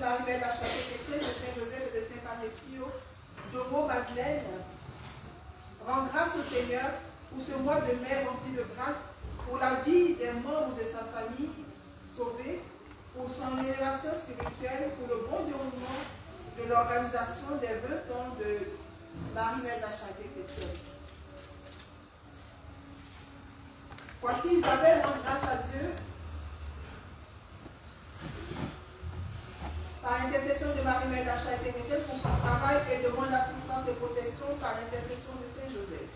Marie-Mère Chrétienne, de Saint-Joseph et de Saint-Padre Pio, Doro Madeleine, rend grâce au Seigneur pour ce mois de mai rempli de grâce, pour la vie des membres de sa famille sauvés, pour son élévation spirituelle, pour le bon déroulement de l'organisation des 20 ans de Marie-Mère Chrétienne. Voici Isabelle rend grâce à Dieu par l'intercession de Marie-Mère Chrétienne pour son travail et demande assistance et protection par l'intercession de Saint-Joseph.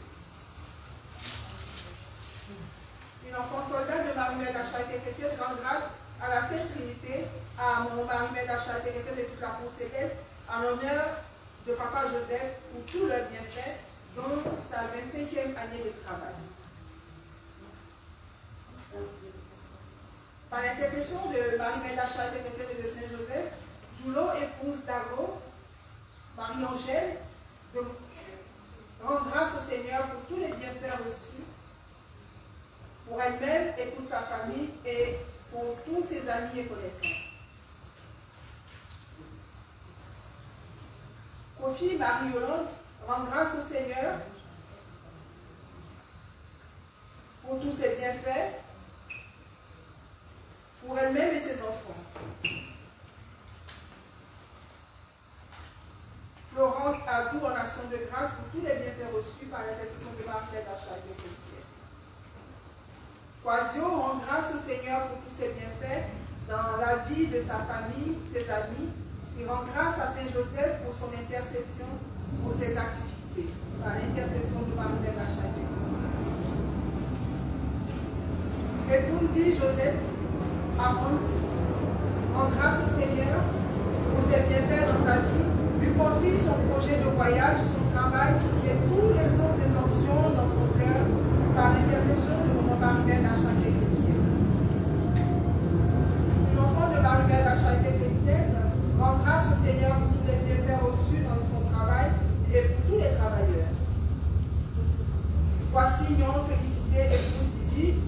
Une enfant soldat de Marie-Mère Chrétienne rend grâce à la Sainte Trinité, à mon Marie-Mère Chrétienne et toute la cour céleste, en l'honneur de Papa Joseph pour tout leur bienfait dans sa 25e année de travail. Par l'intercession de Marie-Mère Chrétienne et de Saint-Joseph, Julo épouse Dago, Marie-Angèle, rend grâce au Seigneur pour tous les bienfaits reçus, pour elle-même et toute sa famille et pour tous ses amis et connaissances. Kofi Marie-Yolande rend grâce au Seigneur pour tous ses bienfaits, pour elle-même et ses enfants. Florence Adou en action de grâce pour tous les bienfaits reçus par l'intercession de Marie-Mère Chrétienne. Quasio rend grâce au Seigneur pour tous ses bienfaits dans la vie de sa famille, ses amis. Il rend grâce à Saint-Joseph pour son intercession, pour ses activités, par l'intercession de Marie-Mère Chrétienne. Répondit Joseph Amon rend grâce au Seigneur pour ses bienfaits dans sa vie, lui confie son projet de voyage, son travail et toutes les autres intentions dans son cœur par l'intercession de mon Marie-Mère Chrétienne. Une enfant de Marie-Mère Chrétienne rend grâce au Seigneur pour tous les bienfaits reçus dans son travail et pour tous les travailleurs. Voici Nyon, félicité et Dibi,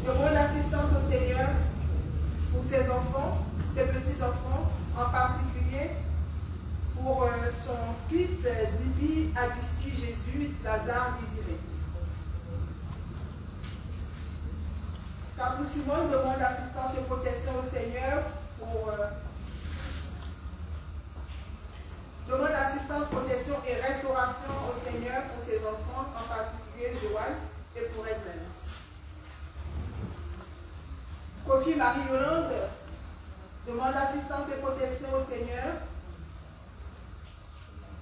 demande assistance au Seigneur pour ses enfants, ses petits-enfants, en particulier pour son fils Dibi, Abissi, Jésus, Lazare, Désiré. Capou Simone demande assistance et protection au Seigneur pour demande assistance, protection et restauration au Seigneur pour ses enfants, en particulier Joël, et pour elle-même. Kofi Marie-Yolande demande assistance et protection au Seigneur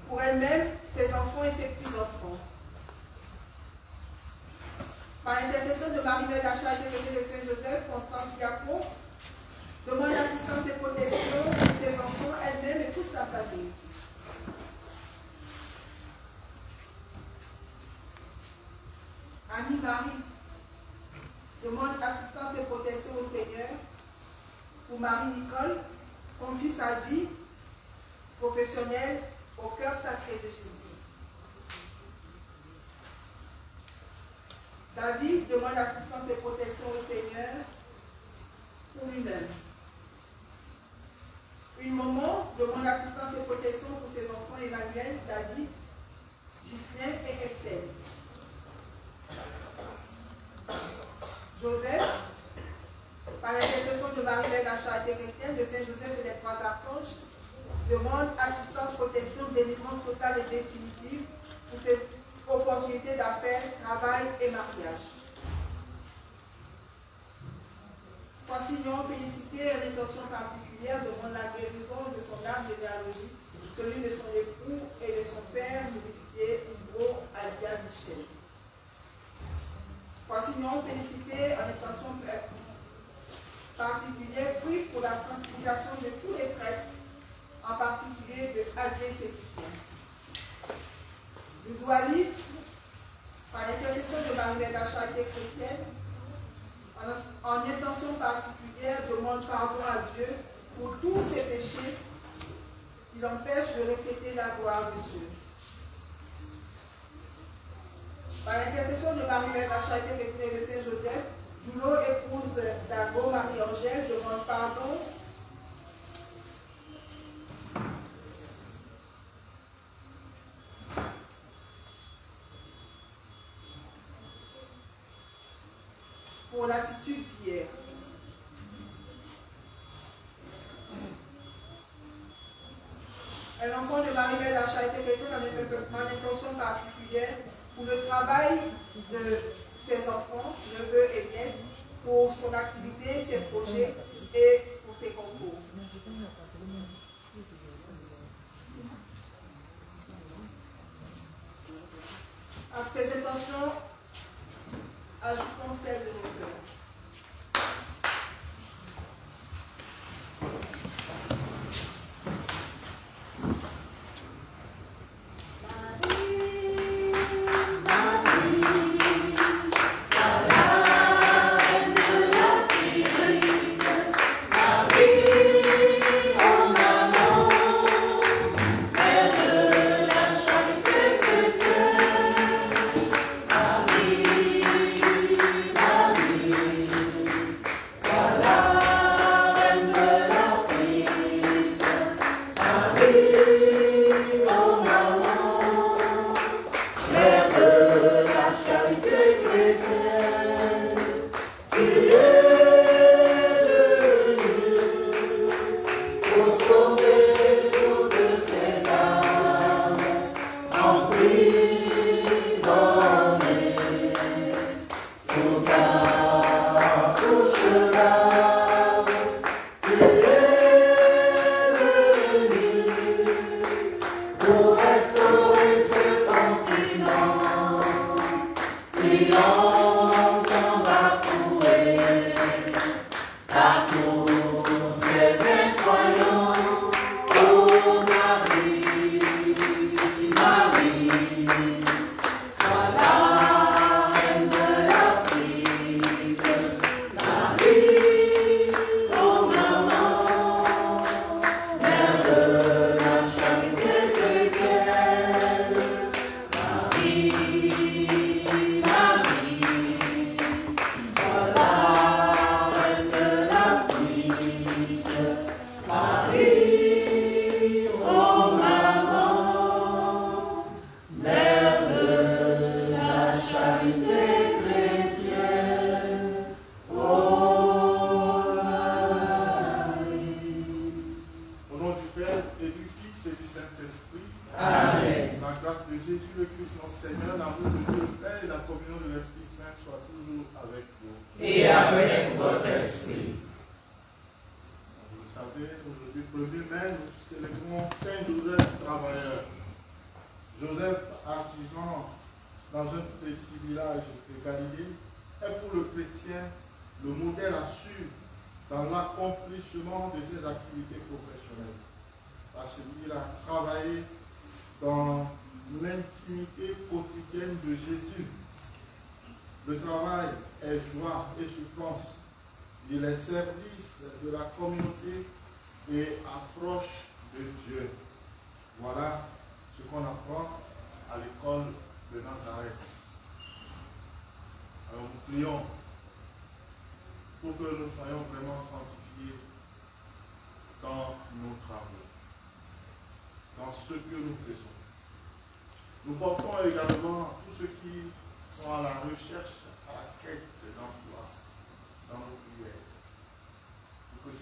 pour elle-même, ses enfants et ses petits-enfants. Par l'intercession de Marie-Mère Chrétienne de Saint-Joseph, Constance Diacon demande assistance et protection pour ses enfants, elle-même et toute sa famille. Annie-Marie demande assistance et protection au Seigneur pour Marie-Nicole, confie sa vie professionnelle au cœur sacré de Jésus. David demande assistance et protection au Seigneur pour lui-même. Une maman demande assistance et protection pour ses enfants Emmanuel, David, Ghislain et Estelle. Joseph, par l'intercession de Marie-Mère Chrétienne, de Saint-Joseph et des trois archanges, demande assistance, protection, délivrance totale et définitive pour ses opportunités d'affaires, travail et mariage. Consignons félicité à l'intention particulière demande la guérison de son arbre généalogique, celui de son époux et de son père, nourricier Hugo Adia Michel. Consignons félicité à l'intention particulière, puis pour la sanctification de tous les prêtres, en particulier de Adrien Félicien. Le dualisme, par l'intercession de Marie-Mère Chrétienne, en intention particulière, demande pardon à Dieu pour tous ses péchés qui l'empêchent de refléter la gloire de Dieu. Par l'intercession de Marie-Mère Chrétienne et de Saint-Joseph, Julo, épouse d'Ago, Marie-Angèle, demande pardon pour l'attitude d'hier. Un enfant de Marie-Mère de la Charité chrétienne en intention particulière pour le travail de ses enfants, neveux et nièces, pour son activité, ses projets et pour ses concours. À ces intentions, ajoutons celles de nos cœurs.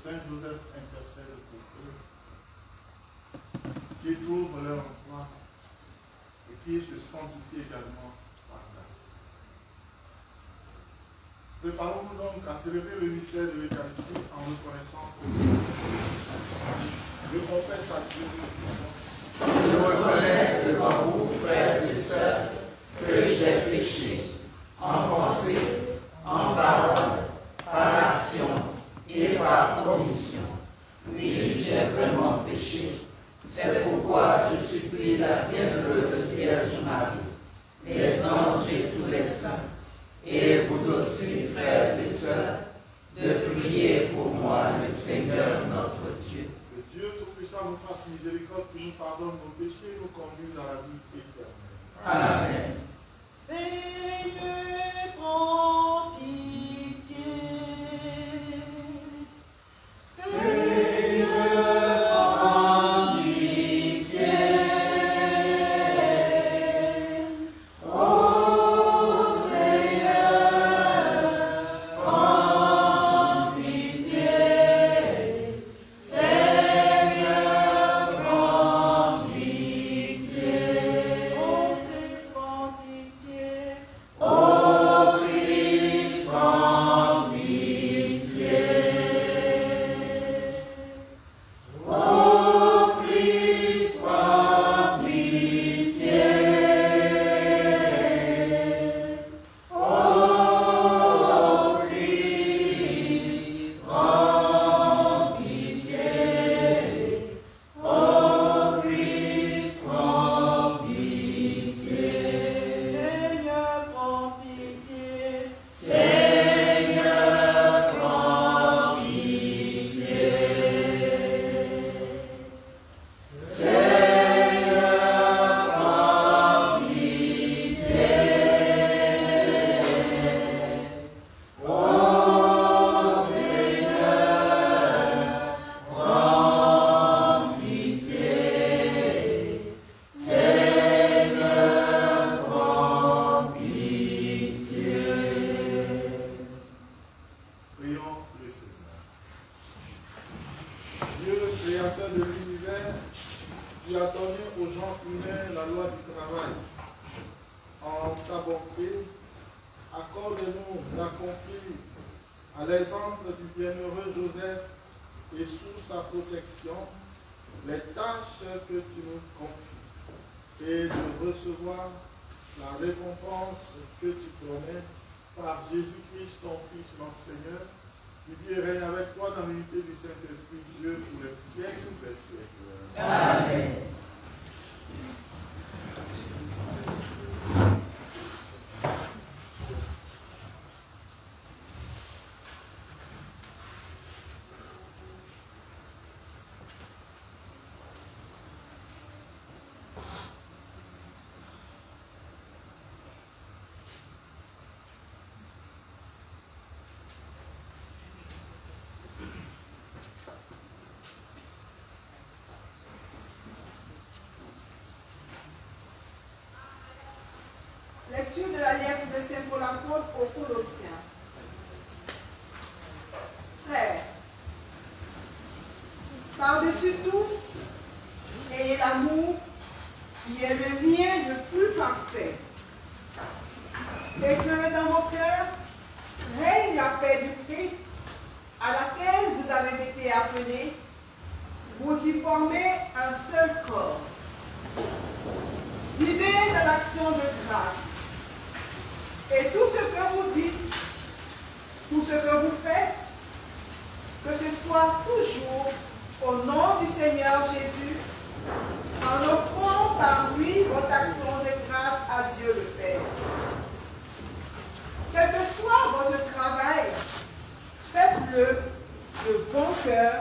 Saint Joseph intercède pour eux, qui trouvent leur emploi et qui se sanctifient également par là. Préparons-nous donc à célébrer le mystère de l'Eucharistie en reconnaissant que je confesse à Dieu. Je reconnais devant vous, frères et sœurs, que j'ai péché en pensée, en parole, par action et par commission. Oui, j'ai vraiment péché. C'est pourquoi je supplie la bienheureuse Vierge Marie, les anges et tous les saints, et vous aussi, frères et sœurs, de prier pour moi, le Seigneur notre Dieu. Que Dieu Tout-Puissant nous fasse miséricorde, qu'il nous pardonne nos péchés et nous conduise à la vie éternelle. Amen. Seigneur, prends pitié. Seigneur, prends pitié. Oh Seigneur, d'accomplir à l'exemple du bienheureux Joseph et sous sa protection les tâches que tu nous confies et de recevoir la récompense que tu promets par Jésus-Christ, ton Fils, notre Seigneur, qui vit et règne avec toi dans l'unité du Saint-Esprit, Dieu, pour les siècles des siècles. Amen. Lecture de la lettre de Saint Paul apôtre aux Colossiens. Frères, par-dessus tout, ayez l'amour qui est le lien le plus parfait. Et que dans vos cœurs règne la paix du Christ à laquelle vous avez été appelés, vous qui formez un seul corps. Vivez dans l'action de grâce. Et tout ce que vous dites, tout ce que vous faites, que ce soit toujours au nom du Seigneur Jésus, en offrant par lui votre action de grâce à Dieu le Père. Quel que soit votre travail, faites-le de bon cœur,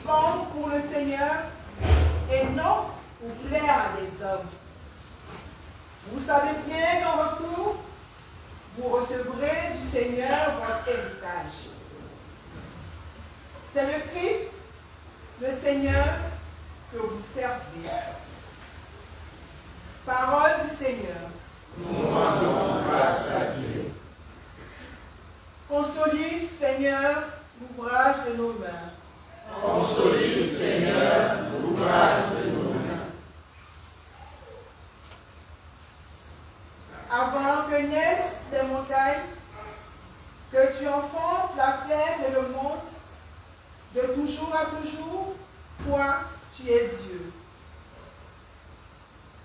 comme pour le Seigneur, et non pour plaire à des hommes. Vous savez bien qu'en retour, vous recevrez du Seigneur votre héritage. C'est le Christ, le Seigneur, que vous servez. Parole du Seigneur. Nous rendons grâce à Dieu. Consolide, Seigneur, l'ouvrage de nos mains. Consolide, Seigneur, l'ouvrage de nos mains. Avant que naissent les montagnes, que tu enfantes la terre et le monde, de toujours à toujours, toi, tu es Dieu.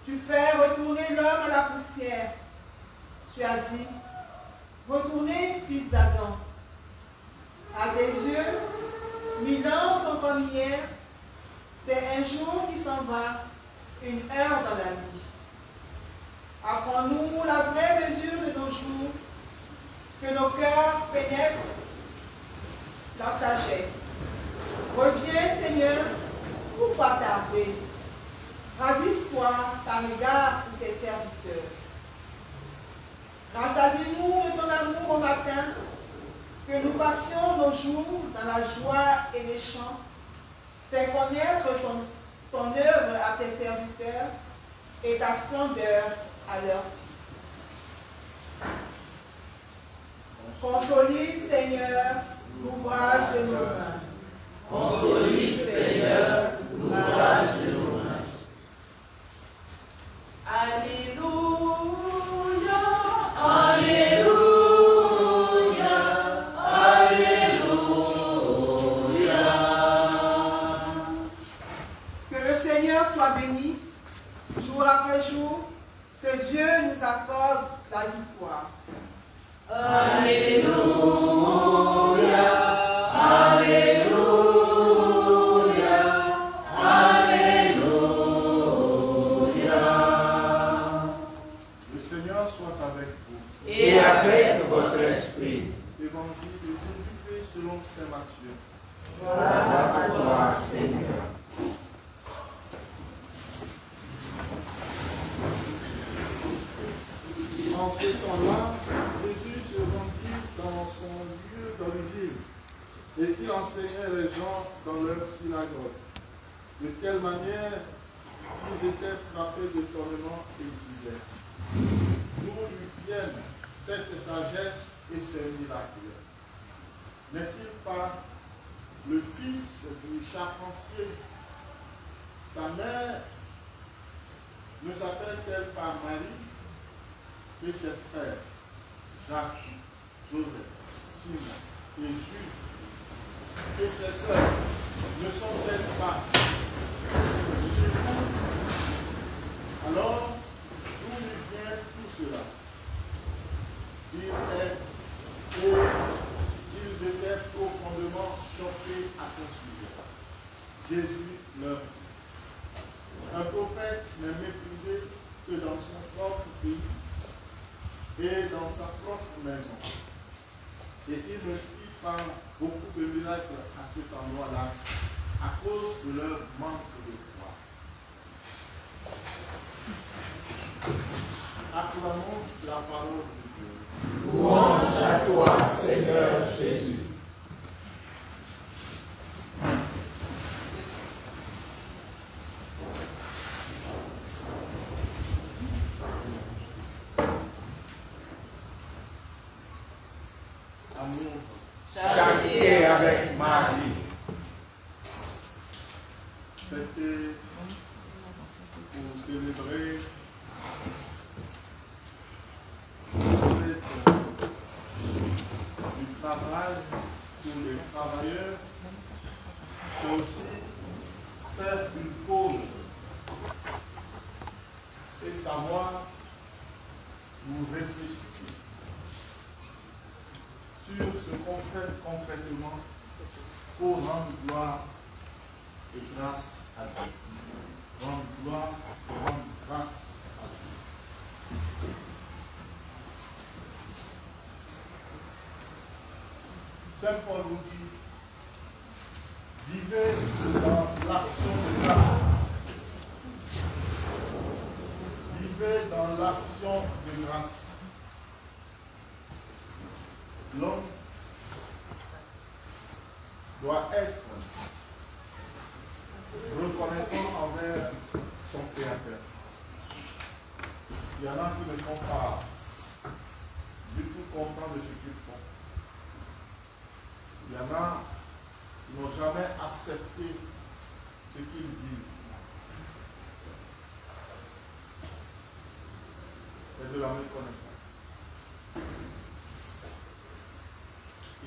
Tu fais retourner l'homme à la poussière. Tu as dit, retournez, fils d'Adam. À tes yeux, 1000 ans sont comme hier, c'est un jour qui s'en va, une heure dans la nuit. Apprends-nous la vraie mesure de nos jours, que nos cœurs pénètrent la sagesse. Reviens, Seigneur, pourquoi tarder? Ravise-toi par égard pour tes serviteurs. Rassasie-nous de ton amour au matin, que nous passions nos jours dans la joie et les chants. Fais connaître ton œuvre à tes serviteurs et ta splendeur à leurs fils. Consolide, Seigneur, l'ouvrage de nos mains. Consolide, Seigneur, l'ouvrage de nos mains. Alléluia. Alléluia, Alléluia. Que le Seigneur soit béni, jour après jour, ce Dieu nous accorde la victoire. Alléluia, Alléluia, Alléluia. Le Seigneur soit avec vous. Et avec votre esprit. Évangile de Jésus-Christ selon saint Matthieu. Gloire à toi, Seigneur. En ce temps-là, Jésus se rendit dans son lieu d'origine et qui enseignait les gens dans leur synagogue. De quelle manière ils étaient frappés d'étonnement et disaient: d'où lui viennent cette sagesse et ces miracles? N'est-il pas le fils du charpentier? Sa mère ne s'appelle-t-elle pas Marie? Et ses frères, Jacques, Joseph, Simon et Jude et ses sœurs ne sont-elles pas chez vous? Alors, d'où lui vient tout cela? Ils étaient profondément choqués à son sujet. Jésus leur dit: un prophète n'est méprisé que dans son propre pays et dans sa propre maison. Et il ne fit pas beaucoup de miracles à cet endroit-là à cause de leur manque de foi. Acclamons la parole de Dieu. Louange à toi, Seigneur Jésus. Amour, Charité avec Marie. fêtez pour célébrer du travail pour les travailleurs. C'est aussi faire une pause et savoir vous réfléchir sur ce qu'on fait concrètement pour rendre gloire et grâce à Dieu. Rendre gloire et rendre grâce à Dieu. Saint Paul nous dit: vivez dans l'action de grâce. Vivez dans l'action de grâce. L'homme doit être reconnaissant envers son Créateur. Il y en a qui ne sont pas du tout contents de ce qu'ils font. Il y en a qui n'ont jamais accepté ce qu'ils vivent. C'est de la méconnaissance.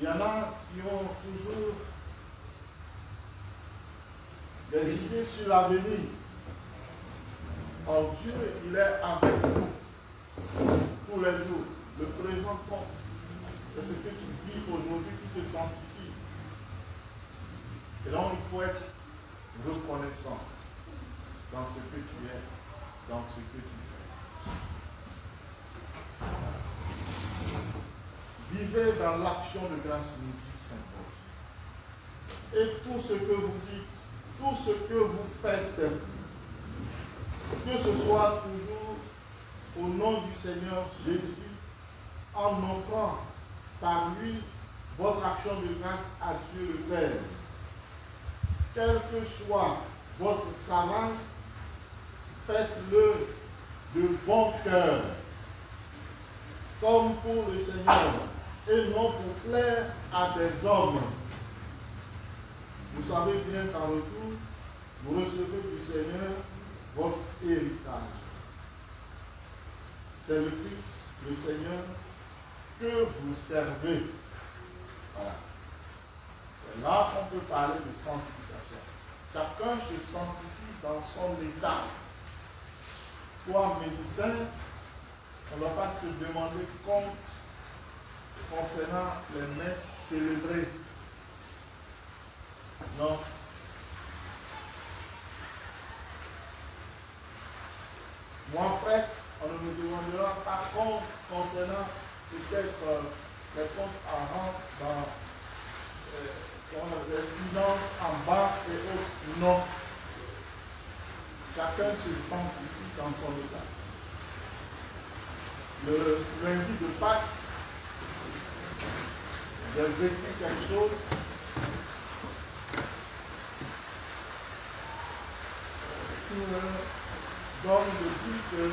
Il y en a qui ont toujours des idées sur l'avenir. Or Dieu, il est avec nous tous les jours. Le présent compte. C'est ce que tu vis aujourd'hui qui te sanctifie. Et donc il faut être reconnaissant dans ce que tu es, dans ce que tu fais. Vivez dans l'action de grâce, nous dit Saint Paul. Et tout ce que vous dites, tout ce que vous faites, que ce soit toujours au nom du Seigneur Jésus, en offrant par lui votre action de grâce à Dieu le Père. Quel que soit votre travail, faites-le de bon cœur, comme pour le Seigneur, et non pour plaire à des hommes. Vous savez bien qu'en retour, vous recevez du Seigneur votre héritage. C'est le Christ, le Seigneur, que vous servez. Voilà. C'est là qu'on peut parler de sanctification. Chacun se sanctifie dans son état. Toi, médecin, on ne va pas te demander compte concernant les messes célébrées. Non. Moi, prêtre, on ne me demandera pas compte concernant peut-être les comptes à rendre dans les finances en banque et autres. Non. Chacun se sanctifie dans son état. Le lundi de Pâques, j'ai vécu quelque chose qui me donne de dire que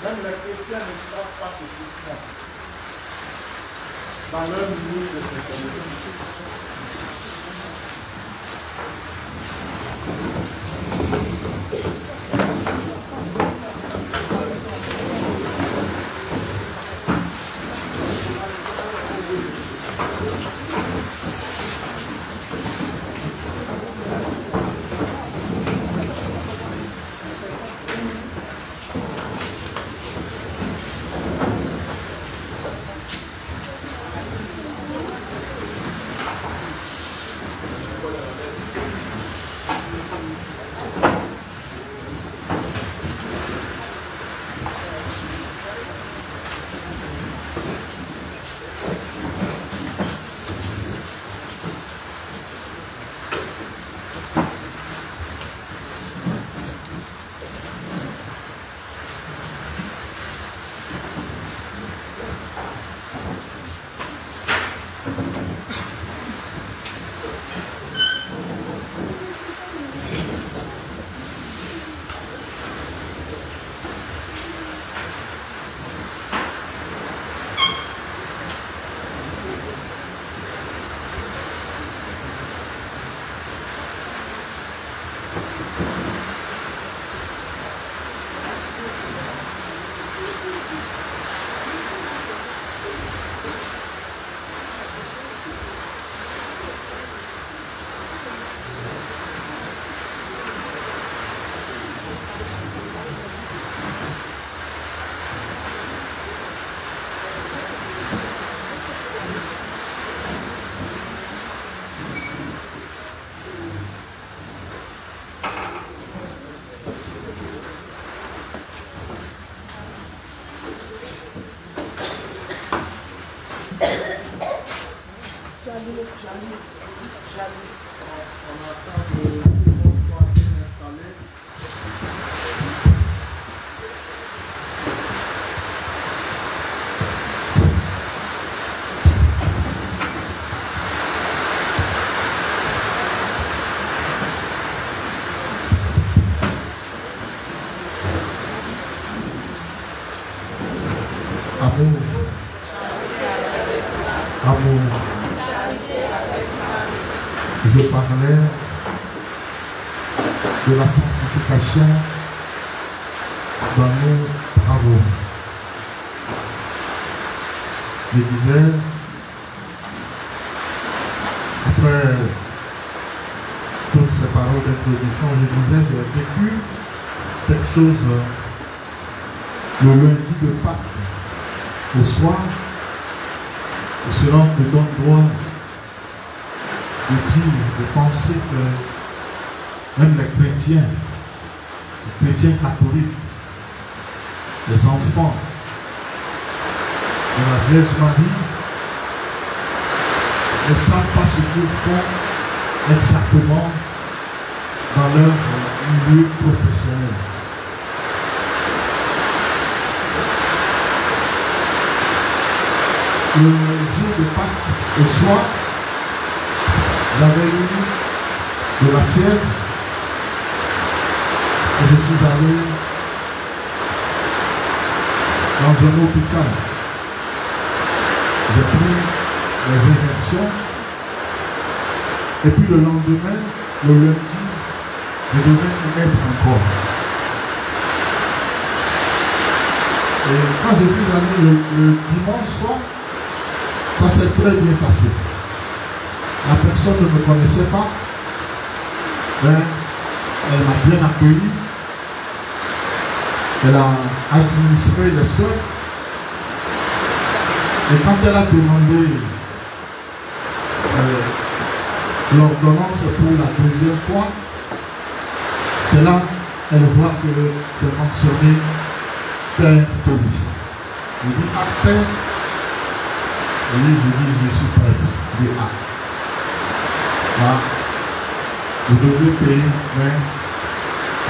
même les chrétiens ne savent pas ce qu'ils font dans leur minute de On attend que tout le monde soit bien installé. Amour. Amour. Je parlais de la sanctification dans nos travaux. Je disais, après toutes ces paroles d'introduction, je disais, j'ai vécu quelque chose le lundi de Pâques, au soir, et cela me donne droit de dire, de penser que même les chrétiens catholiques, les enfants de la Vierge Marie, ne savent pas ce qu'ils font exactement dans leur milieu professionnel. Le jour de Pâques, au soir, j'avais eu de la fièvre et je suis allé dans un hôpital. J'ai pris les injections et puis le lendemain, le lundi, je devais y être encore. Et quand je suis allé le dimanche soir, ça s'est très bien passé. La personne ne me connaissait pas, mais elle m'a bien accueilli. Elle a administré les soins. Et quand elle a demandé l'ordonnance pour la deuxième fois, c'est là qu'elle voit que c'est mentionné Père Félix. Je dis à Père, et lui je dis je suis prête. Je dis ah. Là, vous devez payer, mais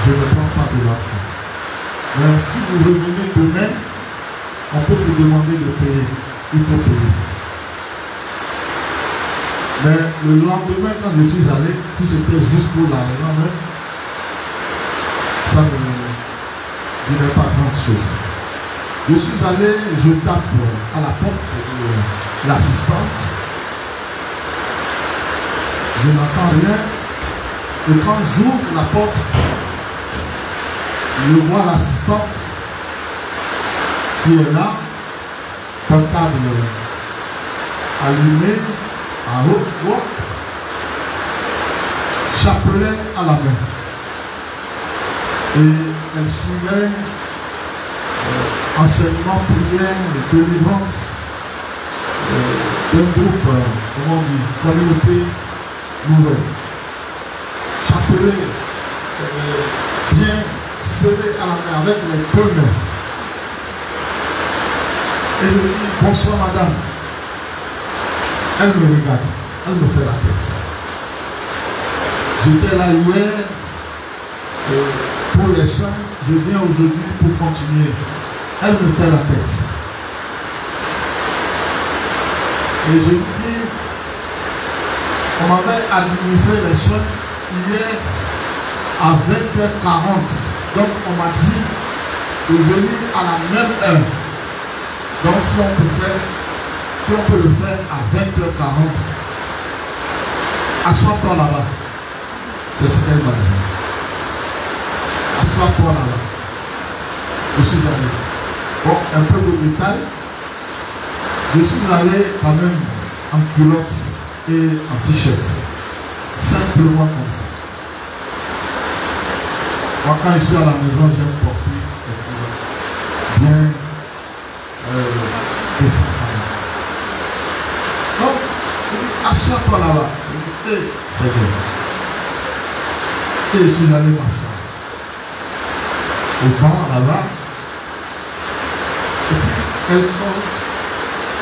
je ne prends pas de l'argent. Mais si vous revenez demain, on peut vous demander de payer. Il faut payer. Mais le lendemain, quand je suis allé, si c'était juste pour l'argent même, ça ne dirait pas grand chose. Je suis allé, je tape à la porte de l'assistante. Je n'entends rien. Et quand j'ouvre la porte, je vois l'assistante qui est là, portable allumée à haute voix, chapelet à la main. Et elle suivait enseignement, prière, délivrance d'un groupe, comment on dit, communauté nouvelle. Chapelet bien serré à la main avec les deux mains. Et je lui dis, bonsoir madame. Elle me regarde, elle me fait la tête. J'étais là hier pour les soins, je viens aujourd'hui pour continuer. Elle me fait la tête. Et je lui dis, on m'avait administré les soins hier à 20h40. Donc on m'a dit de venir à la même heure. Donc si on peut le faire à 20h40, assois-toi là-bas. C'est ce qu'elle m'a dit. Assois-toi là-bas. Je suis allé. Bon, un peu de détail. Je suis allé quand même en culotte et en t-shirt. Simplement comme ça. Moi, quand je suis à la maison, j'aime porter des culottes bien décentes. Donc, assois-toi là-bas. Je dis, hey, c'est bien. Et je suis allé m'asseoir au banc là-bas. Et puis, elles sont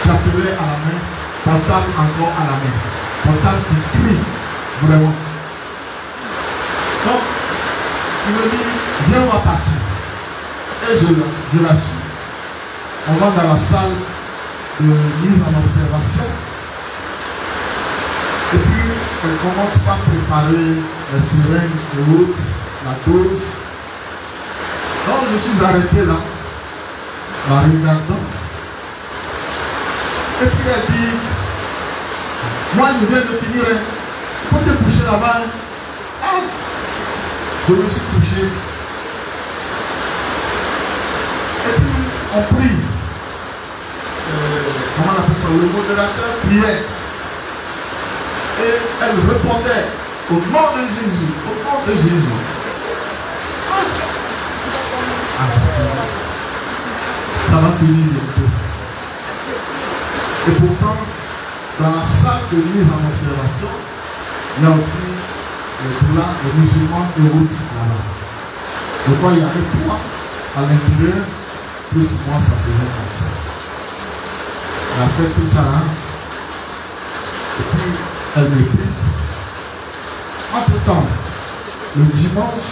chapelées à la main, portable encore à la main. Portable qui crie, vraiment. Donc, il me dit, viens, on va partir. Et je la suis. On va dans la salle de mise en observation. Et puis, elle commence par préparer les sirènes et autres, la dose. Donc, je suis arrêté là, la regardant. Et puis, elle dit, moi, je viens de finir. Il faut te coucher là-bas. Ah. Je me suis couché. Et puis, on prie. Comment on appelle ça? Le modérateur priait. Et elle répondait au nom de Jésus, au nom de Jésus. Ah, ça va finir bientôt. Et pourtant, dans la salle de mise en observation, il y a aussi les musulmans et routes là-bas. Je crois qu'il y avait 3 à l'intérieur, plus ou moins ça faisait comme ça. Elle a fait tout ça là. Et puis, elle me dit, entre-temps, le dimanche,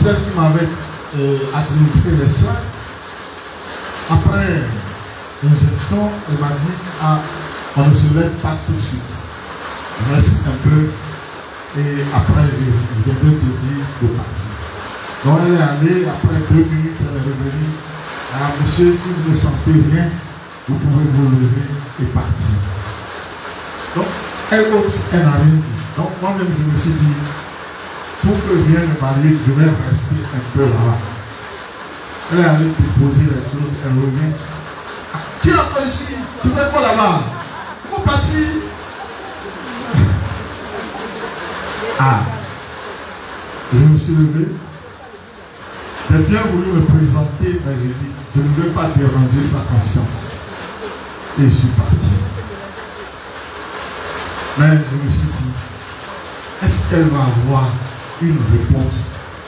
celle qui m'avait administré les soins, après l'injection, elle m'a dit, ah, on ne se lève pas tout de suite. Reste un peu, et après, je viendrai te dire de partir. Donc elle est allée, après 2 minutes, elle est revenue. Ah, monsieur, si vous ne sentez rien, vous pouvez vous lever et partir. Donc, elle n'a rien dit. Donc, moi-même, je me suis dit, pour que rien ne m'arrive, je vais rester un peu là-bas. Elle est allée déposer les choses, elle revient. Ah, tu es encore ici, tu fais quoi là-bas? Il faut partir. Ah, je me suis levé. J'ai bien voulu me présenter, mais j'ai dit, je ne veux pas déranger sa conscience. Et je suis parti. Mais je me suis dit, est-ce qu'elle va avoir une réponse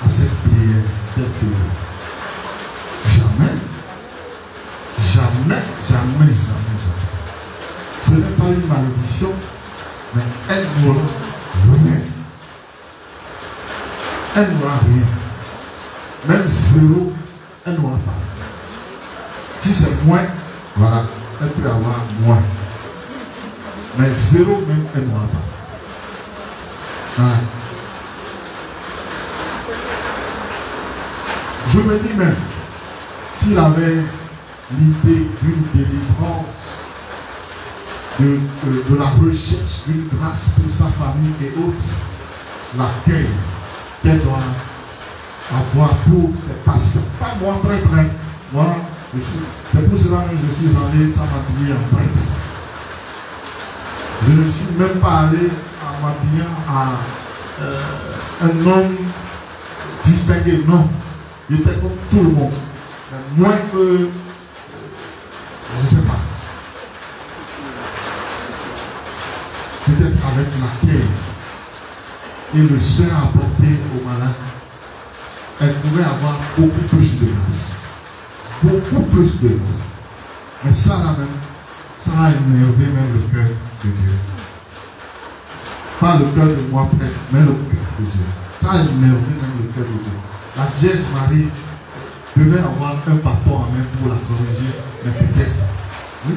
à cette prière qu'elle faisait? Jamais. Jamais, jamais, jamais, jamais. Ce n'est pas une malédiction, mais elle n'aura rien. Elle n'aura rien. Même 0, elle n'aura pas. Si c'est moins, voilà, elle peut avoir moins. Mais 0 même, elle n'aura pas. Ah. Je me dis même, s'il avait l'idée d'une délivrance, de la recherche d'une grâce pour sa famille et autres, l'accueil qu'elle doit avoir pour ses patients. Pas moi prêtre, moi, c'est pour cela que je suis allé sans m'habiller en prêtre. Je ne suis même pas allé en m'habillant à un homme distingué, non. J'étais comme tout le monde. Mais moins que, je ne sais pas. Peut-être avec laquelle et le soin apporté au malade, elle pouvait avoir beaucoup plus de grâce. Beaucoup plus de grâce. Mais ça là même, ça a énervé même le cœur de Dieu. Pas le cœur de moi prêtre, mais le cœur de Dieu. Ça a énervé même le cœur de Dieu. La Vierge Marie devait avoir un bâton en main pour la corriger, mais peut-être ça. Oui.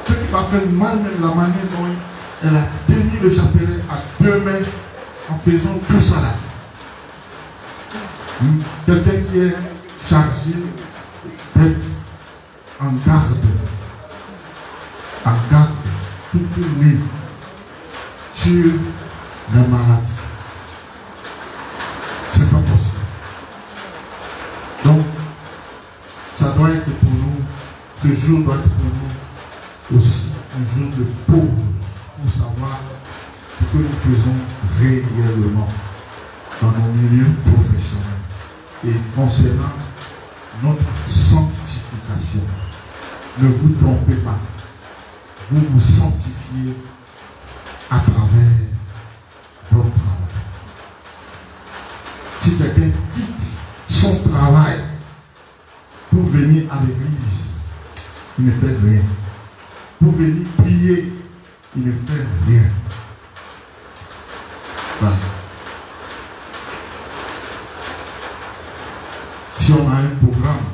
Ce qui m'a fait mal, même la manière dont elle a tenu le chapelet à 2 mains en faisant tout ça là. Quelqu'un qui est chargé d'être en garde toute une nuit sur les malades. C'est pas possible. Donc, ça doit être pour nous, ce jour doit être pour nous aussi un jour de pause pour savoir ce que nous faisons réellement dans nos milieux professionnels et concernant notre sanctification. Ne vous trompez pas. Vous vous sanctifiez à travers votre travail. Si quelqu'un quitte son travail pour venir à l'église, il ne fait rien. Pour venir prier, il ne fait rien. Voilà. Si on a un programme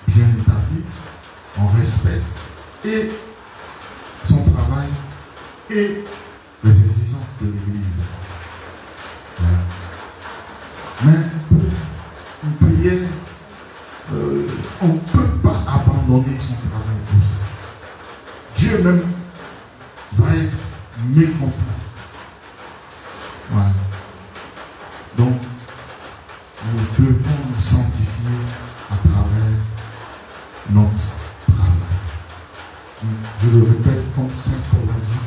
bien établi, on respecte et son travail et les exigences de l'Église. Voilà. Mais pour une prière, on ne peut pas abandonner son travail pour ça. Dieu même va être mécontent. Voilà. Donc, nous devons nous sanctifier à travers notre travail. Je le répète comme Saint Paul a dit.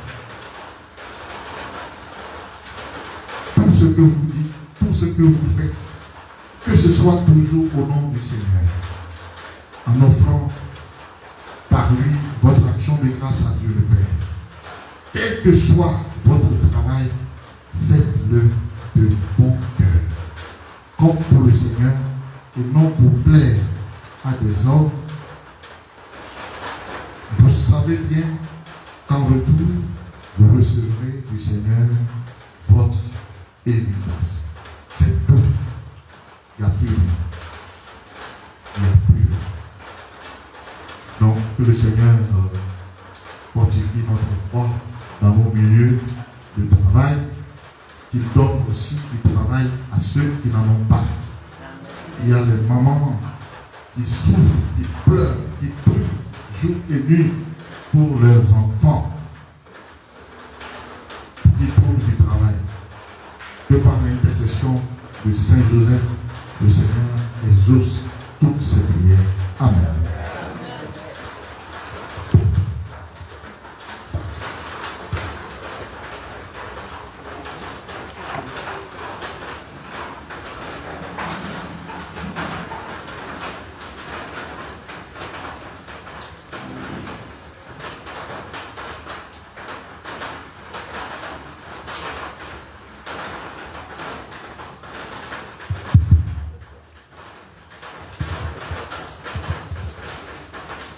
Tout ce que vous dites, tout ce que vous faites, que ce soit toujours au nom du Seigneur, en offrant par lui votre action de grâce à Dieu le Père. Quel que soit votre travail, faites-le de bon cœur, comme pour le Seigneur, et non pour plaire à des hommes. Vous savez bien qu'en retour, vous recevrez du Seigneur votre héritage. C'est tout. Il n'y a plus rien. Il n'y a plus rien. Donc, que le Seigneur fortifie notre foi dans nos milieux de travail, qu'il donne aussi du travail à ceux qui n'en ont pas. Il y a les mamans qui souffrent, qui pleurent, qui prient jour et nuit pour leurs enfants, qui trouvent du travail. Que par l'intercession de Saint Joseph, le Seigneur exauce toutes ces prières. Amen.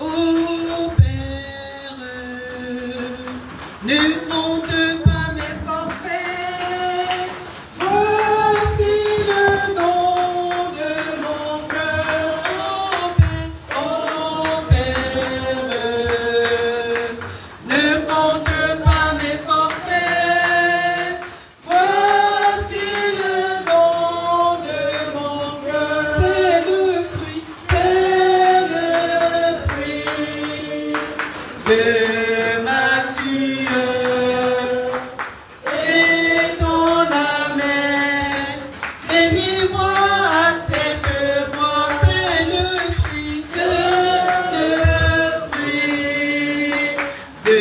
Ô Père, ne compte pas mes forfaits. Voici le nom de mon cœur. Ô Père, ne compte pas mes forfaits. Voici le nom de mon cœur. C'est le fruit de ma sueur et dans la mer, bénis-moi, accepte-moi, c'est le fruit de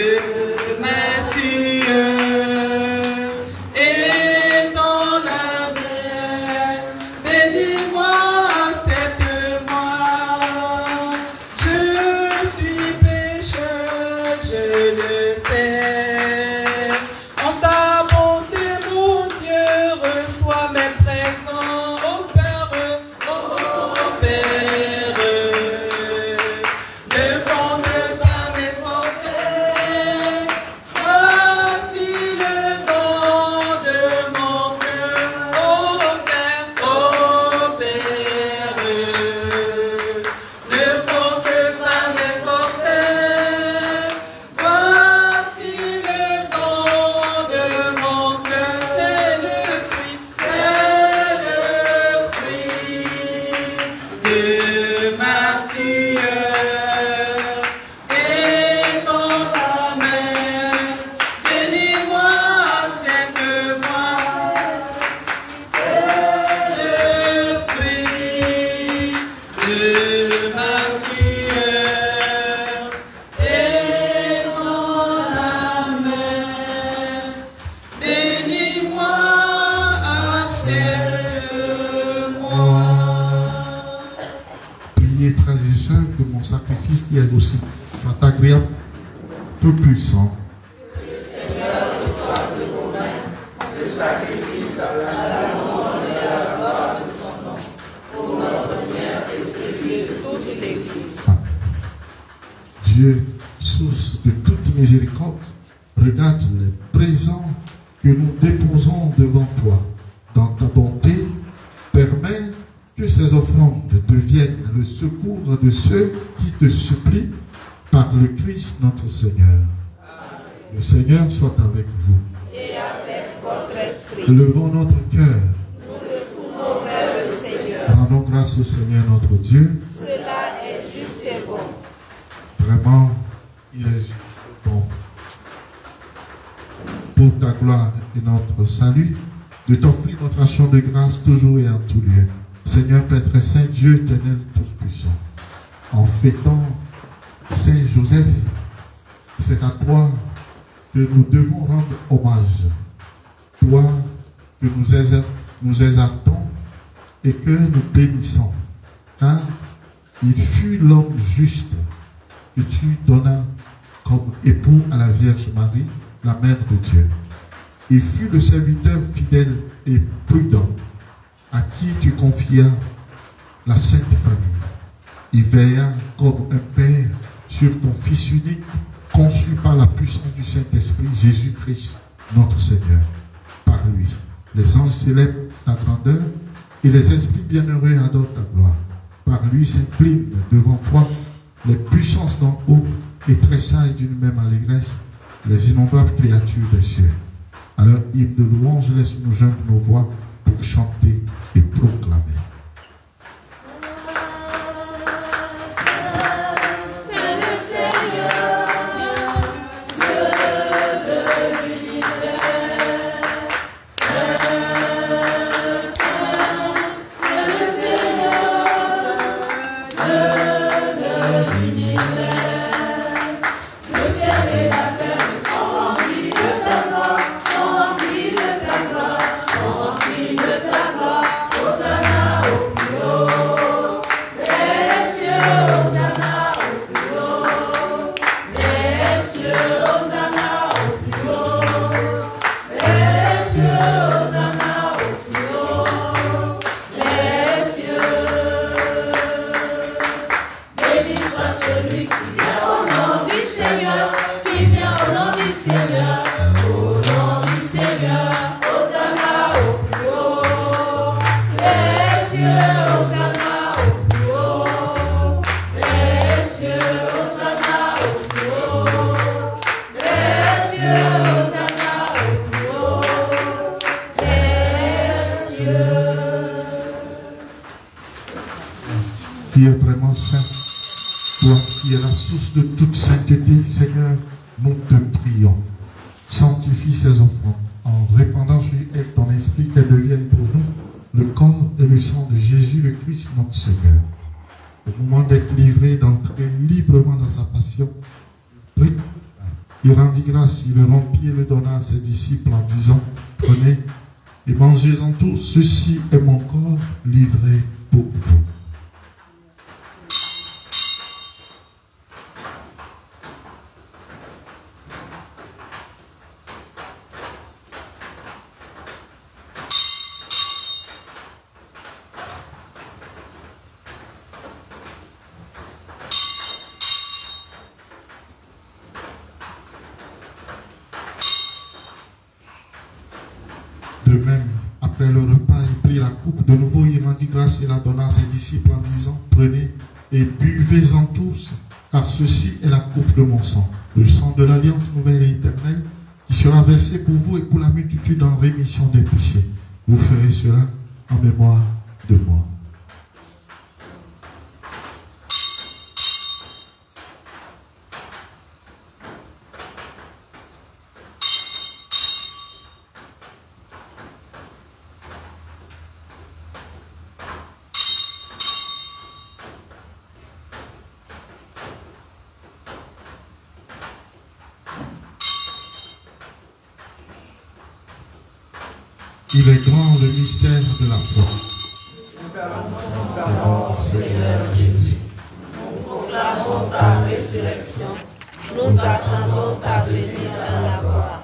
soit agréable, tout puissant. Que le Seigneur reçoive de vos mains ce sacrifice à la louange et à la gloire de son nom, pour notre bien et celui de toute l'Église. Dieu, source de toute miséricorde, regarde les présents que nous déposons devant toi. Dans ta bonté, permets que ces offrandes deviennent le secours de ceux qui te supplient par le Christ notre Seigneur. Le Seigneur soit avec vous. Et avec votre esprit. Élevons notre cœur. Nous le tournons vers le Seigneur. Rendons grâce au Seigneur notre Dieu. Cela est juste et bon. Vraiment, il est bon. Pour ta gloire et notre salut, de t'offrir notre action de grâce toujours et en tout lieu. Seigneur Père très saint, Dieu éternel tout-puissant, en fêtant Saint Joseph, c'est à toi que nous devons rendre hommage. Toi que nous exaltons et que nous bénissons. Car il fut l'homme juste que tu donnas comme époux à la Vierge Marie, la Mère de Dieu. Il fut le serviteur fidèle et prudent à qui tu confias la Sainte Famille. Il veilla comme un père sur ton Fils unique, conçu par la puissance du Saint-Esprit, Jésus-Christ, notre Seigneur. Par lui, les anges célèbrent ta grandeur et les esprits bienheureux adorent ta gloire. Par lui s'inclinent devant toi les puissances d'en haut et tressaillent d'une même allégresse les innombrables créatures des cieux. À leur hymne de louange, laisse-nous joindre nos voix pour chanter et proclamer. Qui est vraiment saint, toi qui es la source de toute sainteté, Seigneur, nous te prions. Sanctifie ces offrandes en répandant sur elles ton esprit, qu'elles deviennent pour nous le corps et le sang de Jésus le Christ, notre Seigneur. Au moment d'être livré, d'entrer librement dans sa passion, il rendit grâce, il le rompit et le donna à ses disciples en disant, prenez et mangez-en tous, ceci est mon corps livré pour vous. De même, après le repas, il prit la coupe. De nouveau, il rendit grâce et la donna à ses disciples en disant, prenez et buvez-en tous, car ceci est la coupe de mon sang, le sang de l'alliance nouvelle et éternelle, qui sera versé pour vous et pour la multitude en rémission des péchés. Vous ferez cela en mémoire de moi. Il est grand le mystère de la foi. Nous proclamons ta résurrection. résurrection. Nous attendons ta venue dans la gloire.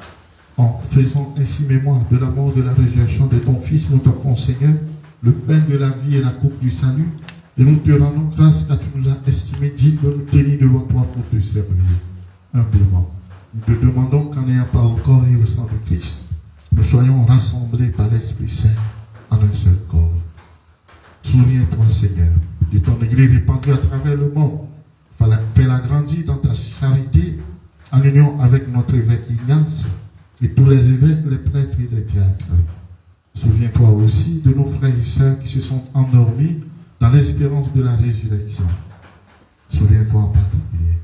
En faisant ainsi mémoire de la mort, de la résurrection de ton Fils, nous t'offrons, Seigneur, le pain de la vie et la coupe du salut. Et nous te rendons grâce car tu nous as estimés dignes de nous tenir devant toi pour te servir humblement. Nous te demandons qu'en n'ayant pas au corps et au sang de Christ, nous soyons rassemblés par l'Esprit Saint en un seul corps. Souviens-toi, Seigneur, de ton Église répandue à travers le monde. Fais-la grandir dans ta charité, en union avec notre évêque Ignace et tous les évêques, les prêtres et les diacres. Souviens-toi aussi de nos frères et sœurs qui se sont endormis dans l'espérance de la résurrection. Souviens-toi en particulier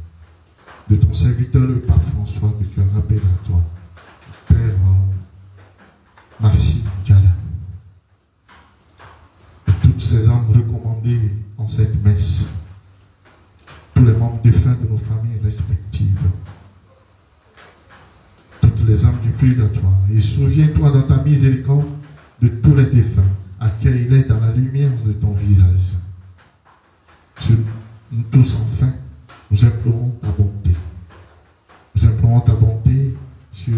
de ton serviteur le pape François que tu as rappelé à toi, Père Maxime Diala, et toutes ces âmes recommandées en cette messe, tous les membres défunts de nos familles respectives, toutes les âmes du purgatoire, et souviens-toi dans ta miséricorde de tous les défunts, accueille-les dans la lumière de ton visage. Sur nous tous enfin, nous implorons ta bonté. Nous implorons ta bonté sur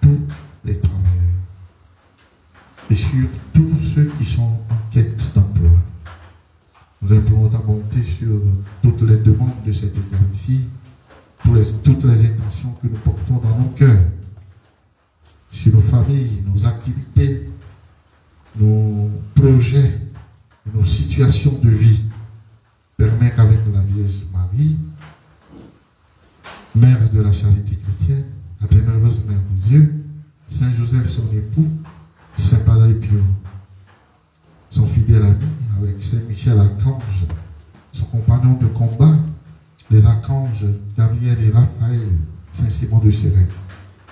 tous les travailleurs et sur tous ceux qui sont en quête d'emploi. Nous implorons ta bonté sur toutes les demandes de cette Église, toutes les intentions que nous portons dans nos cœurs, sur nos familles, nos activités, nos projets, nos situations de vie. Permets qu'avec la Vierge Marie, Mère de la charité chrétienne, la bienheureuse Mère de Dieu, Saint Joseph son époux, Saint Padre Pio, son fidèle ami, avec Saint Michel Archange, son compagnon de combat, les archanges Gabriel et Raphaël, Saint Simon de Cyrène,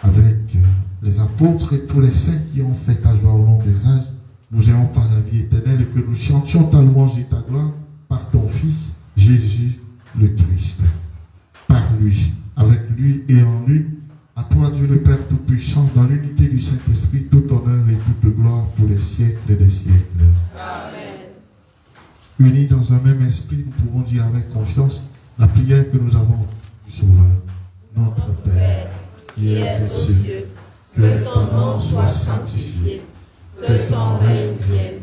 avec les apôtres et tous les saints qui ont fait ta joie au long des âges, nous ayons par la vie éternelle et que nous chantions ta louange et ta gloire par ton Fils, Jésus le Christ. Par lui, avec lui et en lui, à toi Dieu le Père Tout-Puissant, dans l'unité du Saint-Esprit, tout honneur et toute gloire pour les siècles des siècles. Amen. Unis dans un même esprit, nous pouvons dire avec confiance la prière que nous avons du Sauveur. Notre Père, qui es aux cieux, que ton nom soit sanctifié, que ton règne vienne,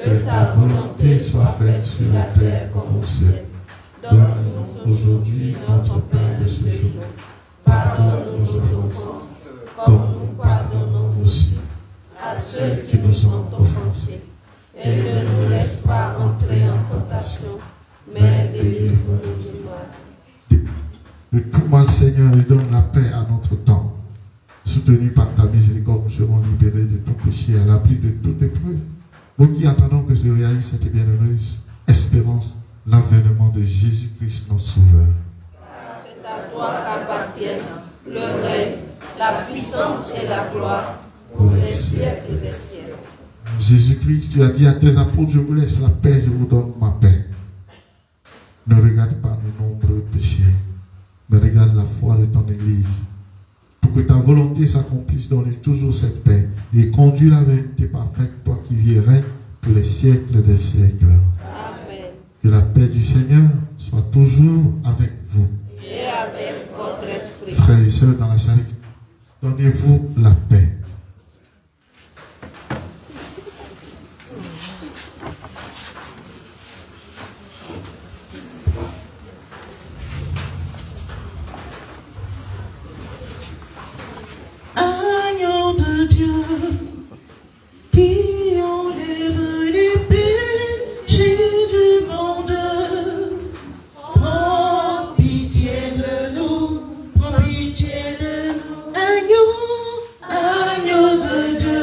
que ta volonté soit faite sur la terre comme au ciel. Donne-nous aujourd'hui notre pain de ce jour. Pardonne nos offenses, comme nous pardonnons aussi à ceux qui nous ont offensés. Et ne nous laisse pas entrer en tentation, mais délivre-nous du mal. De tout mal, Seigneur, et donne la paix à notre temps. Soutenus par ta miséricorde, nous serons libérés de tout péché, à l'abri de toute épreuve. Nous qui attendons que se réalise cette bienheureuse espérance, l'avènement de Jésus-Christ, notre Sauveur. C'est à toi qu'appartiennent le règne, la puissance et la gloire pour les siècles des siècles. Jésus-Christ, tu as dit à tes apôtres, je vous laisse la paix, je vous donne ma paix. Ne regarde pas nos nombreux péchés, mais regarde la foi de ton Église. Pour que ta volonté s'accomplisse, donne toujours cette paix et conduis la vérité parfaite, toi qui vis et règnes pour les siècles des siècles. Amen. Que la paix du Seigneur soit toujours avec vous. Et avec votre esprit. Frères et sœurs dans la charité, donnez-vous la paix. Agneau de Dieu, qui enlève les péchés du monde, prends pitié de nous, prends pitié de nous. Agneau de Dieu,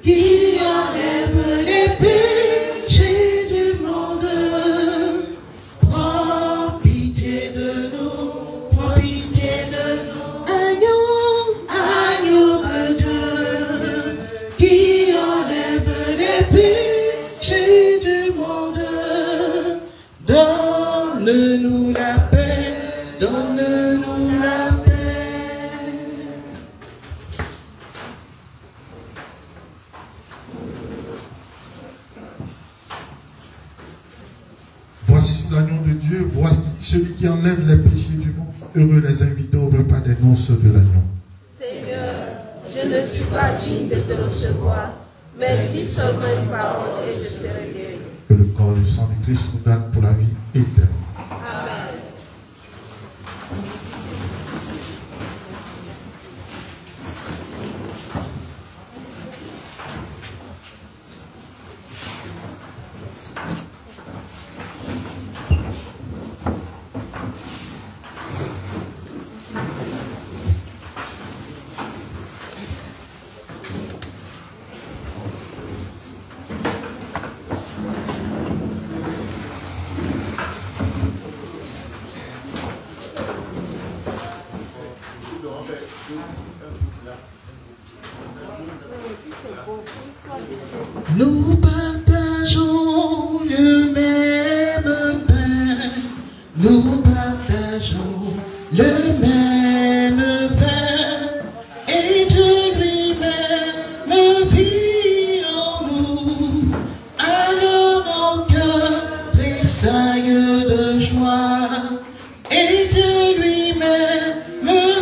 qui enlève les péchés du monde, prends pitié de nous, prends pitié de nous. Agneau de Dieu, celui qui enlève les péchés du monde. Heureux les invités au repas des noces de l'agneau. Seigneur, je ne suis pas digne de te recevoir, mais dis seulement une parole et je serai guéri. Que le corps et le sang du Christ nous donne pour la vie éternelle. Amen. Nous partageons le même pain, nous partageons le même vin, et Dieu lui-même vit en nous. Alors nos cœurs tressaillent de joie, et Dieu lui-même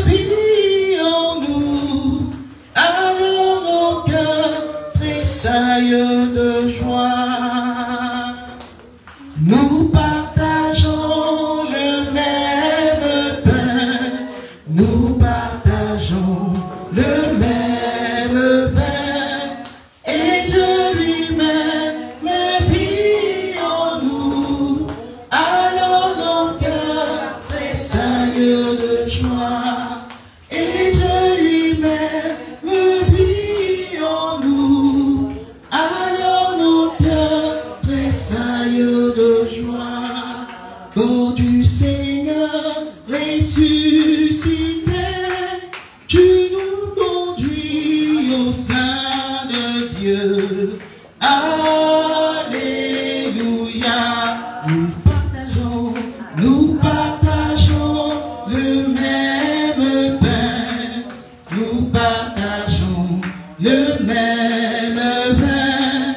vit en nous. Alors nos cœurs tressaillent de joie. Nous partageons le même pain, nous partageons le même vin, et Dieu lui-même vit en nous. Alors nos cœurs tressaillent de joie, et Dieu lui-même vit en nous. Alors nos cœurs tressaillent de joie. Corps du Seigneur ressuscité, tu nous conduis au sein de Dieu. Alléluia. Nous partageons le même pain, nous partageons le même vin,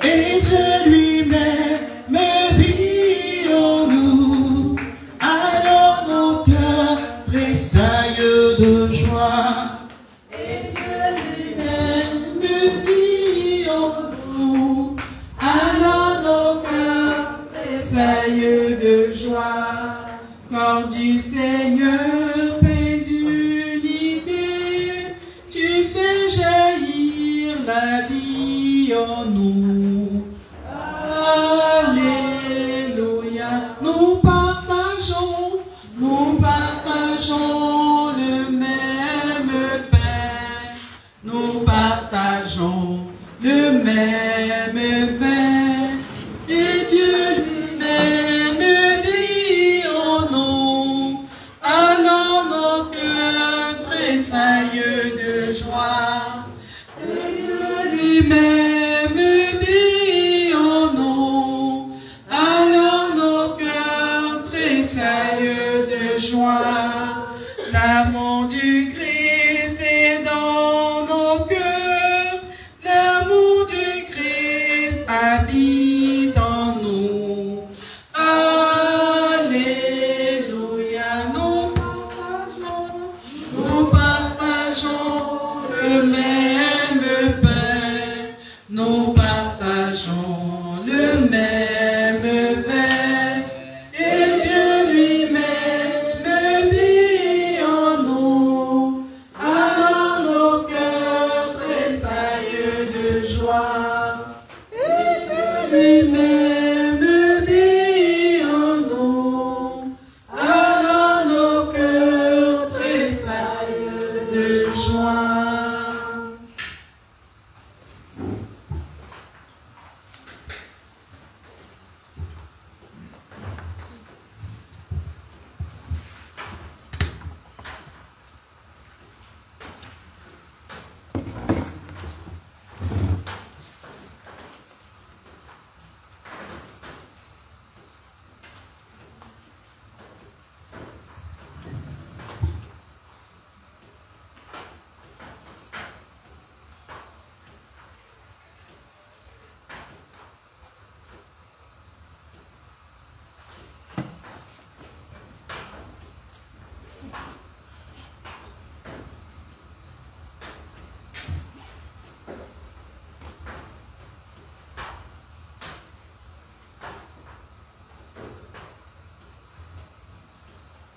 et Dieu lui-même vit en nous. Alors nos cœurs tressaillent de joie, et Dieu lui-même vit en nous. Alors nos cœurs tressaillent de joie. Corps du Seigneur, paix d'unité, tu fais jaillir la vie en nous. Alléluia. Nous partageons le même pain, nous partageons le même vin, et Dieu lui-même vit en nous. Alors nos cœurs tressaillent de joie, et Dieu lui-même vit en nous. Alors nos cœurs tressaillent de joie. L'amour du Christ est dans nos cœurs, l'amour du Christ habite en nous. Alléluia. Nous partageons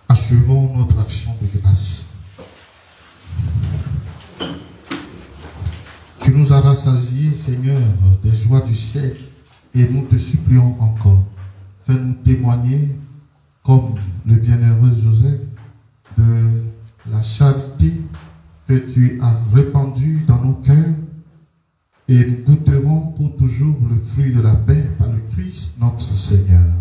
Achevons notre action de grâce. Tu nous as rassasiés, Seigneur, des joies du ciel, et nous te supplions encore. Fais-nous témoigner, comme le bienheureux Joseph, de la charité que tu as répandue dans nos cœurs, et nous goûterons pour toujours le fruit de la paix par le Christ notre Seigneur.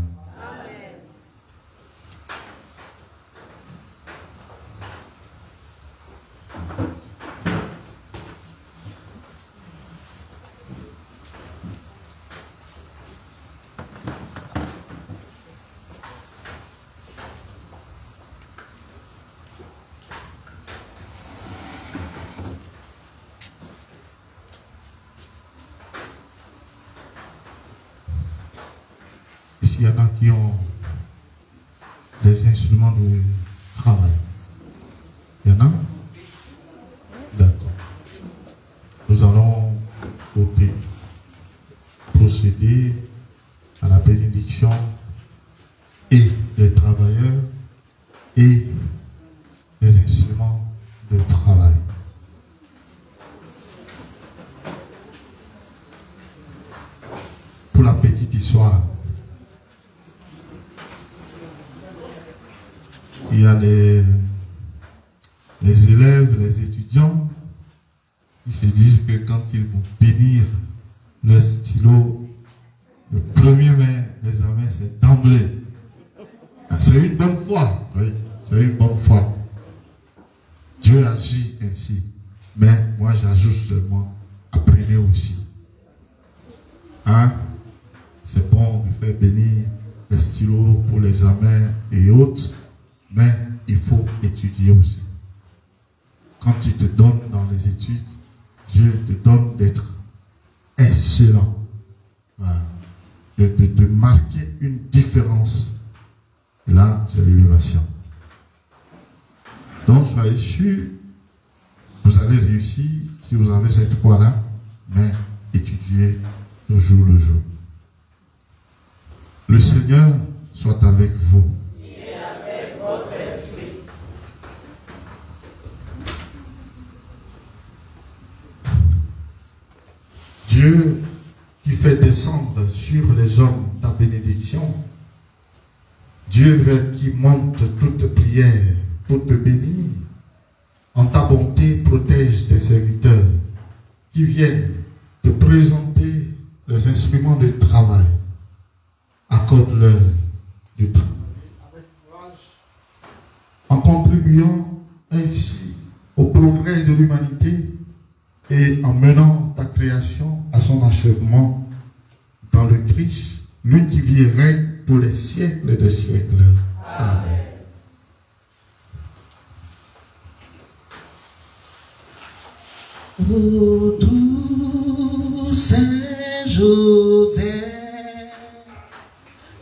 Il y en a qui ont des instruments de travail. Il y en a? D'accord. Nous allons procéder à la bénédiction et des travailleurs et des instruments de travail. Pour la petite histoire, il y a les élèves, les étudiants, qui se disent que quand ils vont bénir le stylo, le premier examen, c'est d'emblée. C'est une bonne foi, oui, c'est une bonne foi. Dieu agit ainsi. Mais moi j'ajoute seulement, apprenez aussi. Hein? C'est bon de faire bénir les stylos pour l'examen et autres. Mais il faut étudier aussi. Quand tu te donnes dans les études, Dieu te donne d'être excellent. Voilà. De marquer une différence. Et là, c'est l'élévation. Donc, soyez sûr, vous allez réussir si vous avez cette foi-là, mais étudiez le jour le jour. Le Seigneur soit avec vous. Dieu qui fait descendre sur les hommes ta bénédiction, Dieu vers qui monte toute prière pour te bénir, en ta bonté protège tes serviteurs qui viennent te présenter les instruments de travail. Accorde-leur du travail avec courage, en contribuant ainsi au progrès de l'humanité et en menant ta création à son achèvement dans le Christ, lui qui vit et règne pour les siècles des siècles. Amen. Ô doux Saint Joseph,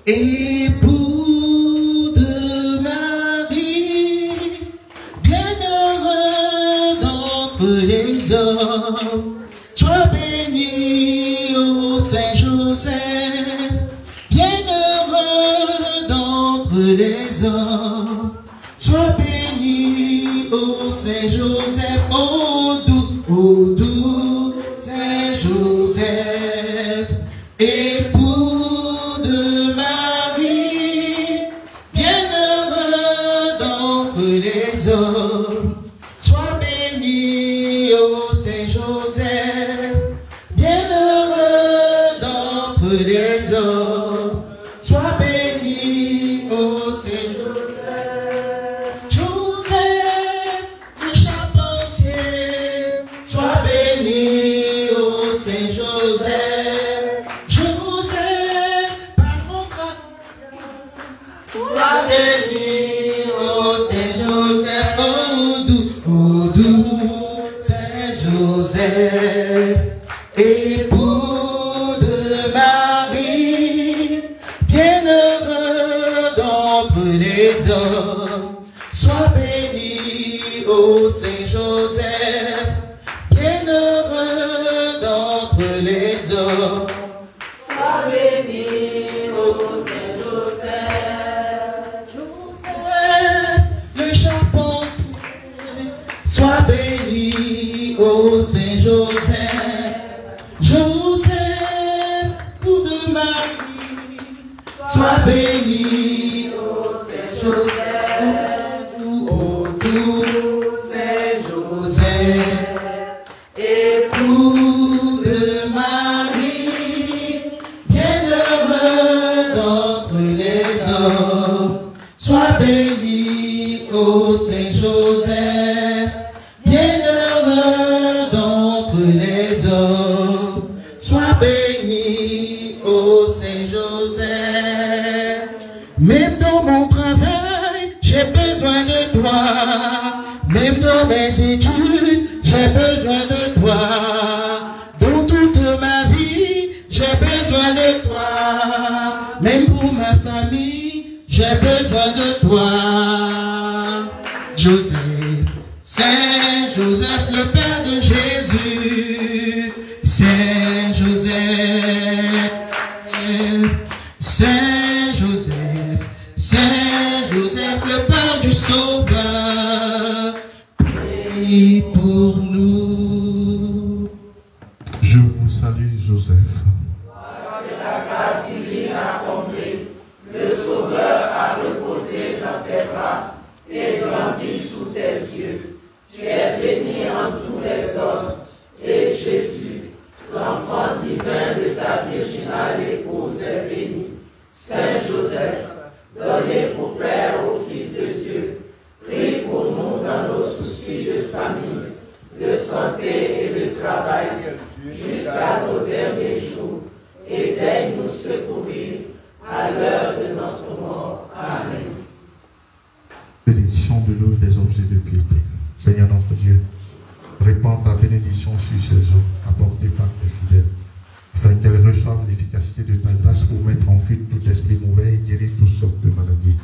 époux de Marie, bienheureux d'entre les hommes, sois béni, ô Saint Joseph, bienheureux d'entre les hommes, sois béni, ô Saint Joseph, ô doux Saint Joseph, époux de Marie, bienheureux d'entre les hommes, sois béni, ô Saint Joseph, bienheureux d'entre les hommes, sois béni, ô Saint Joseph. Joseph, le charpentier, sois béni, ô Saint Joseph. Joseph, par mon grâce, sois béni, ô Saint Joseph. ô Saint Joseph, bienheureux d'entre les hommes. Sois béni, ô Saint Joseph. Joseph, le charpentier, sois béni, ô Saint Joseph. Joseph, pour de Marie, sois béni, ô Saint Joseph. Ô doux Saint Joseph, époux de Marie, bienheureux d'entre les hommes. Sois béni, ô Saint Joseph, bienheureux d'entre les hommes. Sois béni, ô Saint Joseph. Même dans mon travail, j'ai besoin de toi. Même dans mes études, j'ai besoin de toi. Dans toute ma vie, j'ai besoin de toi. Même pour ma famille, j'ai besoin de toi. Joseph, Saint Joseph, le Père de Jésus. Saint Joseph, Saint Joseph, Saint Joseph, le Père du Sauveur. Prie pour nous. Je vous salue, Joseph. La grâce divine accomplie, le Sauveur a reposé dans tes bras et grandi sous tes yeux. Tu es béni entre tous les hommes, et Jésus, l'enfant divin de ta virginale épouse, est béni. Saint Joseph, donné pour Père au Fils de Dieu, prie pour nous dans nos soucis de famille, de santé et de travail, jusqu'à nos derniers jours, et daigne nous secourir à l'heure de notre mort. Amen. Bénédiction de l'eau des objets de piété. Seigneur notre Dieu, répands ta bénédiction sur ces eaux apportées par tes fidèles, afin qu'elles reçoivent l'efficacité de ta grâce pour mettre en fuite tout esprit mauvais et guérir toutes sortes de maladies.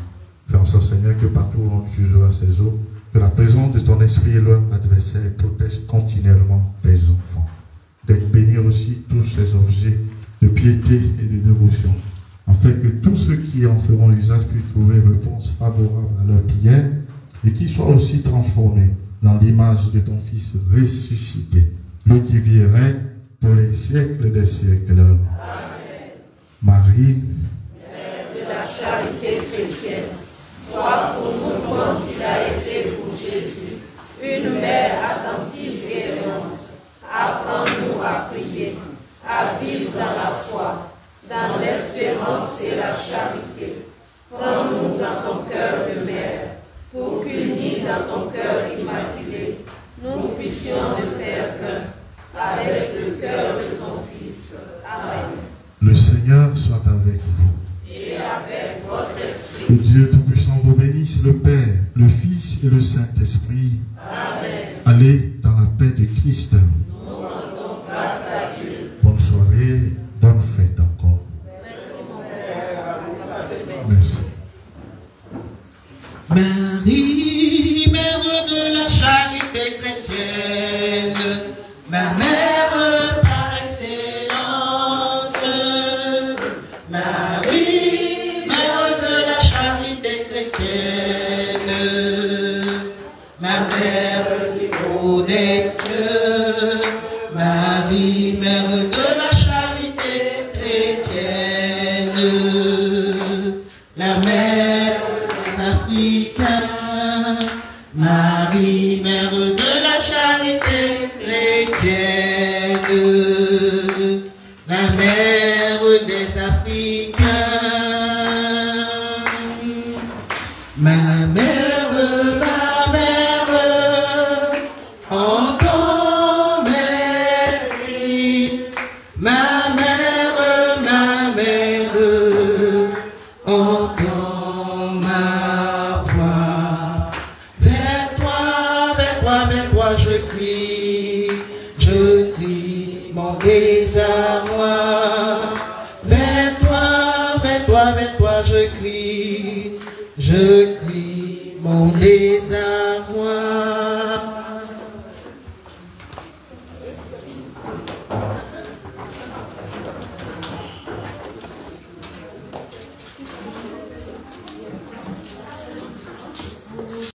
Fais en sorte, Seigneur, que partout où on jugera ces eaux, que la présence de ton esprit éloigne l'adversaire et protège continuellement tes enfants. Daigne bénir aussi tous ces objets de piété et de dévotion, afin que tous ceux qui en feront usage puissent trouver réponse favorable à leur prière et qu'ils soient aussi transformés dans l'image de ton Fils ressuscité, le qui vit et règne pour les siècles des siècles. Amen. Marie, Mère de la charité chrétienne, sois pour nous comme tu l'as été pour Jésus, une mère attentive et aimante. Apprends-nous à prier, à vivre dans la foi, dans l'espérance et la charité. Prends-nous dans ton cœur de mère, pour qu'unis dans ton cœur immaculé, nous puissions ne faire qu'un, avec le cœur de ton Fils. Amen. le Seigneur soit avec vous. Et avec votre esprit. Que Dieu Tout-Puissant vous bénisse, le Père, le Fils et le Saint-Esprit. Amen. Allez dans la paix de Christ. Nous rendons grâce à Dieu. Bonne soirée, bonne fête encore. Merci. Marie, mère de la charité chrétienne, ma mère par excellence. Marie, mère de la charité chrétienne, ma mère du haut des cieux. Marie, mère de la charité chrétienne, la mère africain, Marie, mère de la charité chrétienne, la mère des Africains. Ma mère, entends mes cris. Ma mère, entends ma voix. Vers toi, je crie mon désarroi. Vers toi, je crie mon désarroi.